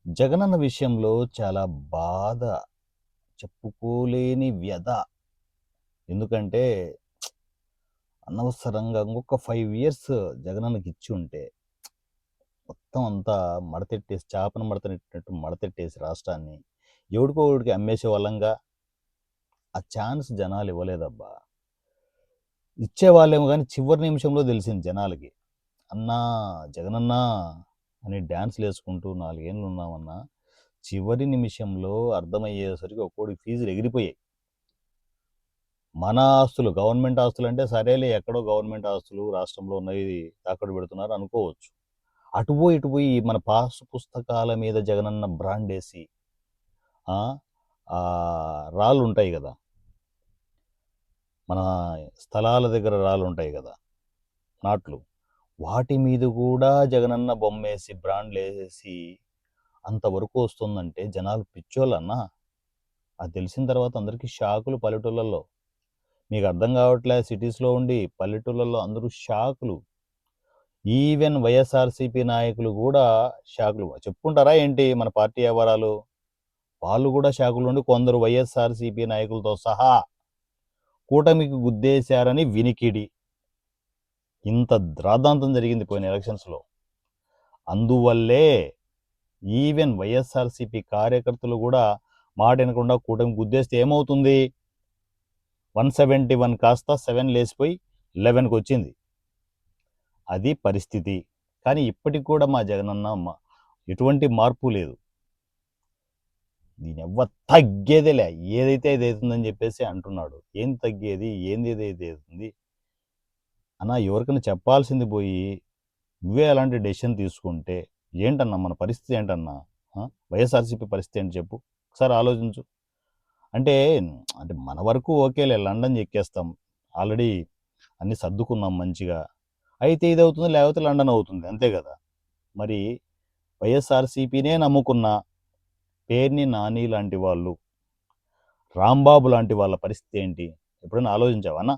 జగనన్న విషయంలో చాలా బాధ, చెప్పుకోలేని వ్యధ. ఎందుకంటే అనవసరంగా ఇంకొక 5 ఇయర్స్ జగనన్నకి ఇచ్చి ఉంటే మొత్తం అంతా మడతెట్టేసి చేపను మడతెట్టినట్టు మడతెట్టేసి రాష్ట్రాన్ని ఎవడికో ఒకడికి అమ్మేసే వాళ్ళంగా. ఆ ఛాన్స్ జనాలు ఇవ్వలేదబ్బా. ఇచ్చేవాళ్ళేమో కానీ చివరి నిమిషంలో తెలిసింది జనాలకి. అన్నా జగనన్నా అని డ్యాన్స్లు వేసుకుంటూ 4 ఏళ్ళు ఉన్నామన్నా, చివరి నిమిషంలో అర్థమయ్యేసరికి ఒక్కోడికి ఫీజులు ఎగిరిపోయాయి. మన ఆస్తులు గవర్నమెంట్ ఆస్తులు అంటే సరేలే, ఎక్కడో గవర్నమెంట్ ఆస్తులు రాష్ట్రంలో ఉన్నవి తాకట్టు పెడుతున్నారు అనుకోవచ్చు. అటు పోయి ఇటు పోయి మన పాస్ పుస్తకాల మీద జగనన్న బ్రాండ్ వేసి ఆ ఆ రాళ్ళు ఉంటాయి కదా, మన స్థలాల దగ్గర రాళ్ళు ఉంటాయి కదా, నాట్లు, వాటి మీద కూడా జగనన్న బొమ్మేసి బ్రాండ్లు వేసి అంతవరకు వస్తుందంటే జనాలు పిచ్చోళ్ళన్నా. అది తెలిసిన తర్వాత అందరికీ షాకులు పల్లెటూళ్ళల్లో. మీకు అర్థం కావట్లే, సిటీస్లో ఉండి పల్లెటూళ్ళల్లో అందరూ షాకులు. ఈవెన్ వైఎస్ఆర్సీపీ నాయకులు కూడా షాకులు. చెప్పుకుంటారా ఏంటి మన పార్టీ వ్యవహారాలు? వాళ్ళు కూడా షాకులు ఉండి కొందరు వైఎస్ఆర్సీపీ నాయకులతో సహా కూటమికి గుద్దేశారని వినికిడి. ఇంత రాద్ధాంతం జరిగింది పోయిన ఎలక్షన్స్లో. అందువల్లే ఈవెన్ వైఎస్ఆర్సీపీ కార్యకర్తలు కూడా మాట వినకుండా కూటమి గుద్దేస్తే ఏమవుతుంది? 171 కాస్త 7 లేసిపోయి 11కి వచ్చింది. అది పరిస్థితి. కానీ ఇప్పటికి కూడా మా జగనన్న ఎటువంటి మార్పు లేదు. దీని ఎవ్వ తగ్గేదేలే, ఏదైతే ఇది అవుతుందని చెప్పేసి అంటున్నాడు. ఏం తగ్గేది, ఏంది ఏదైతే అవుతుంది అన్నా? ఎవరికైనా చెప్పాల్సింది పోయి నువ్వే అలాంటి డెసిషన్ తీసుకుంటే ఏంటన్నా మన పరిస్థితి ఏంటన్నా? వైఎస్ఆర్సీపీ పరిస్థితి ఏంటి చెప్పు ఒకసారి ఆలోచించు. అంటే అంటే మన వరకు ఓకేలే, లండన్ ఎక్కేస్తాం, ఆల్రెడీ అన్ని సర్దుకున్నాం మంచిగా. అయితే ఇది అవుతుంది, లేకపోతే లండన్ అవుతుంది, అంతే కదా. మరి వైఎస్ఆర్సీపీనే నమ్ముకున్న పేర్ని నాని లాంటి వాళ్ళు, రాంబాబు లాంటి వాళ్ళ పరిస్థితి ఏంటి? ఎప్పుడైనా ఆలోచించావా?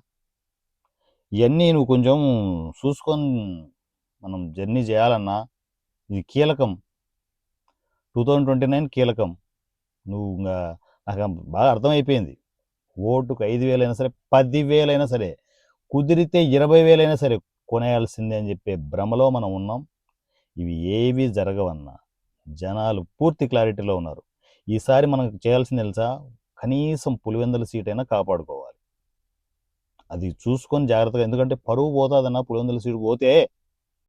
ఇవన్నీ నువ్వు కొంచెం చూసుకొని మనం జర్నీ చేయాలన్నా. ఇది కీలకం, 2029 కీలకం. నువ్వు నాకు బాగా అర్థమైపోయింది. ఓటుకు 5,000 అయినా సరే, 10,000 అయినా సరే, కుదిరితే 20,000 అయినా సరే కొనేయాల్సిందే అని చెప్పే భ్రమలో మనం ఉన్నాం. ఇవి ఏవి జరగవన్నా. జనాలు పూర్తి క్లారిటీలో ఉన్నారు. ఈసారి మనం చేయాల్సింది తెలుసా? కనీసం పులివెందుల సీట్ అయినా కాపాడుకోవాలి. అది చూసుకొని జాగ్రత్తగా, ఎందుకంటే పరువు పోతుందన్న పులివెందుల సీటు పోతే